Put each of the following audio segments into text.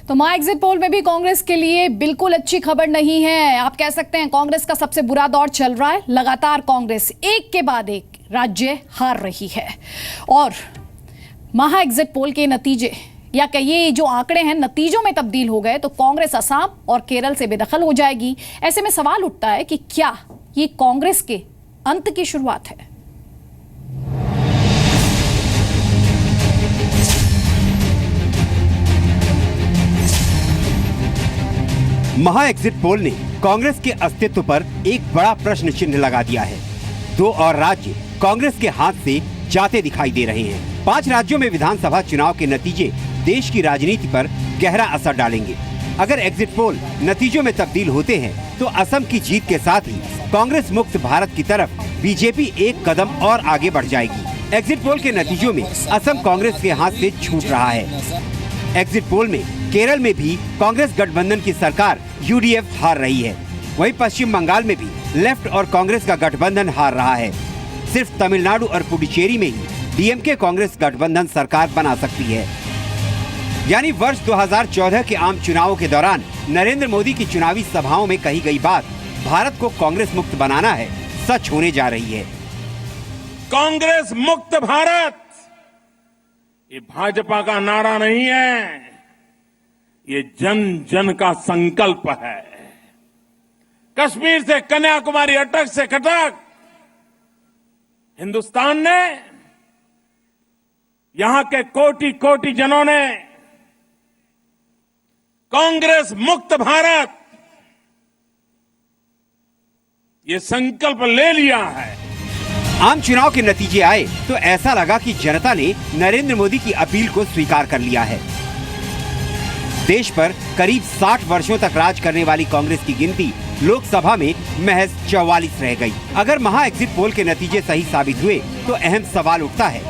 तो मां exit poll में भी कांग्रेस के लिए बिल्कुल अच्छी खबर नहीं है। आप कह सकते हैं कांग्रेस का सबसे बुरा दौर चल रहा है। लगातार कांग्रेस एक के बाद एक राज्य हार रही है और महा एग्जिट पोल के नतीजे या कहिए जो आंकड़े हैं नतीजों में तब्दील हो गए तो कांग्रेस असम और केरल से बेदखल हो जाएगी। ऐसे में सवाल उठता है कि क्या ये कांग्रेस के अंत की शुरुआत है? महा एग्जिट पोल ने कांग्रेस के अस्तित्व पर एक बड़ा प्रश्न चिन्ह लगा दिया है। 2 और राज्य कांग्रेस के हाथ से जाते दिखाई दे रहे हैं। 5 राज्यों में विधानसभा चुनाव के नतीजे देश की राजनीति पर गहरा असर डालेंगे। अगर एग्जिट पोल नतीजों में तब्दील होते हैं तो असम की जीत के साथ ही कांग्रेस मुक्त भारत की तरफ बीजेपी एक कदम और आगे बढ़ जाएगी। एग्जिट पोल के नतीजों में असम कांग्रेस के हाथ से छूट रहा है। एग्जिट पोल में केरल में भी कांग्रेस गठबंधन की सरकार यूडीएफ हार रही है। वहीं पश्चिम बंगाल में भी लेफ्ट और कांग्रेस का गठबंधन हार रहा है। सिर्फ तमिलनाडु और पुडुचेरी में ही डीएमके कांग्रेस गठबंधन सरकार बना सकती है। यानी वर्ष 2014 के आम चुनावों के दौरान नरेंद्र मोदी की चुनावी सभाओं में कही गई बात भारत को कांग्रेस मुक्त बनाना है, सच होने जा रही है। कांग्रेस मुक्त भारत ये भाजपा का नारा नहीं है, ये जन जन का संकल्प है। कश्मीर से कन्याकुमारी, अटक से कटक, हिंदुस्तान ने, यहां के कोटि कोटि जनों ने कांग्रेस मुक्त भारत ये संकल्प ले लिया है। आम चुनाव के नतीजे आए तो ऐसा लगा कि जनता ने नरेंद्र मोदी की अपील को स्वीकार कर लिया है। देश पर करीब 60 वर्षों तक राज करने वाली कांग्रेस की गिनती लोकसभा में महज 44 रह गई। अगर महा एग्जिट पोल के नतीजे सही साबित हुए तो अहम सवाल उठता है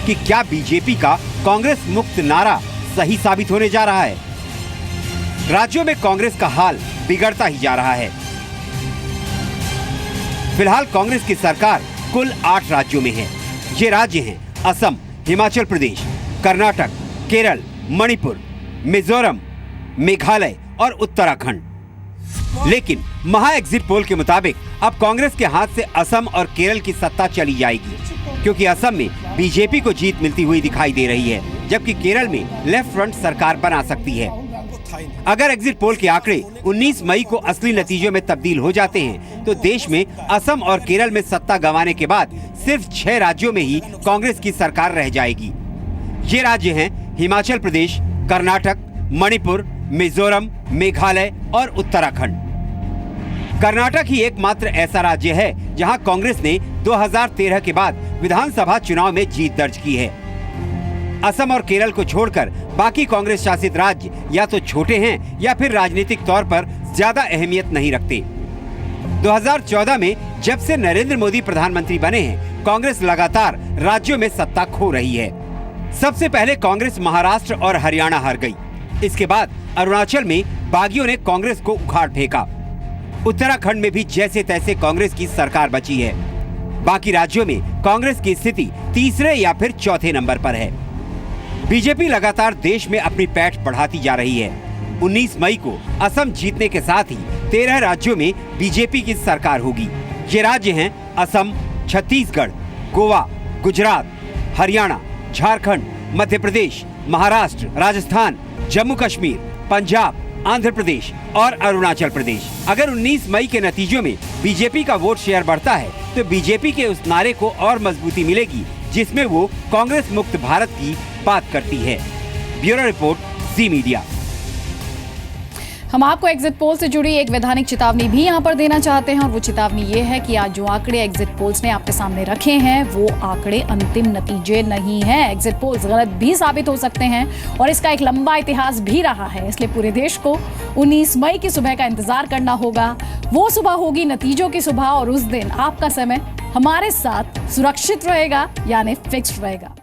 कि क्या बीजेपी का कांग्रेस मुक्त नारा सही साबित होने जा रहा है? राज्यों में कांग्रेस का हाल बिगड़ता ही जा रहा है। फिलहाल कांग्रेस की सरकार कुल 8 राज्यों में है। ये राज्य हैं असम, हिमाचल प्रदेश, कर्नाटक, केरल, मणिपुर, मिजोरम, मेघालय और उत्तराखंड। लेकिन महा एग्जिट पोल के मुताबिक अब कांग्रेस के हाथ से असम और केरल की सत्ता चली जाएगी, क्योंकि असम में बीजेपी को जीत मिलती हुई दिखाई दे रही है, जबकि केरल में लेफ्ट फ्रंट सरकार बना सकती है। अगर एग्जिट पोल के आंकड़े 19 मई को असली नतीजों में तब्दील हो जाते हैं तो देश में असम और केरल में सत्ता गंवाने के बाद सिर्फ 6 राज्यों में ही कांग्रेस की सरकार रह जाएगी। ये राज्य हैं हिमाचल प्रदेश, कर्नाटक, मणिपुर, मिजोरम, मेघालय और उत्तराखंड। कर्नाटक ही एकमात्र ऐसा राज्य है जहां कांग्रेस ने 2013 के बाद विधानसभा चुनाव में जीत दर्ज की है। असम और केरल को छोड़कर बाकी कांग्रेस शासित राज्य या तो छोटे हैं या फिर राजनीतिक तौर पर ज्यादा अहमियत नहीं रखते। 2014 में जब से नरेंद्र मोदी प्रधानमंत्री बने हैं, कांग्रेस लगातार राज्यों में सत्ता खो रही है। सबसे पहले कांग्रेस महाराष्ट्र और हरियाणा हार गई। इसके बाद अरुणाचल में बागियों ने कांग्रेस को उखाड़ फेंका। उत्तराखंड में भी जैसे तैसे कांग्रेस की सरकार बची है। बाकी राज्यों में कांग्रेस की स्थिति तीसरे या फिर चौथे नंबर पर है। बीजेपी लगातार देश में अपनी पैठ बढ़ाती जा रही है। 19 मई को असम जीतने के साथ ही 13 राज्यों में बीजेपी की सरकार होगी। ये राज्य हैं असम, छत्तीसगढ़, गोवा, गुजरात, हरियाणा, झारखंड, मध्य प्रदेश, महाराष्ट्र, राजस्थान, जम्मू कश्मीर, पंजाब, आंध्र प्रदेश और अरुणाचल प्रदेश। अगर 19 मई के नतीजों में बीजेपी का वोट शेयर बढ़ता है तो बीजेपी के उस नारे को और मजबूती मिलेगी जिसमें वो कांग्रेस मुक्त भारत की बात करती है। ब्यूरो रिपोर्ट, जी मीडिया। हम आपको एग्जिट पोल से जुड़ी एक वैधानिक चेतावनी भी यहाँ पर देना चाहते हैं और वो चेतावनी ये है कि आज जो आंकड़े एग्जिट पोल्स ने आपके सामने रखे हैं वो आंकड़े अंतिम नतीजे नहीं हैं। एग्जिट पोल्स गलत भी साबित हो सकते हैं और इसका एक लंबा इतिहास भी रहा है। इसलिए पूरे देश को 19 मई की सुबह का इंतजार करना होगा। वो सुबह होगी नतीजों की सुबह और उस दिन आपका समय हमारे साथ सुरक्षित रहेगा, यानी फिक्स्ड रहेगा।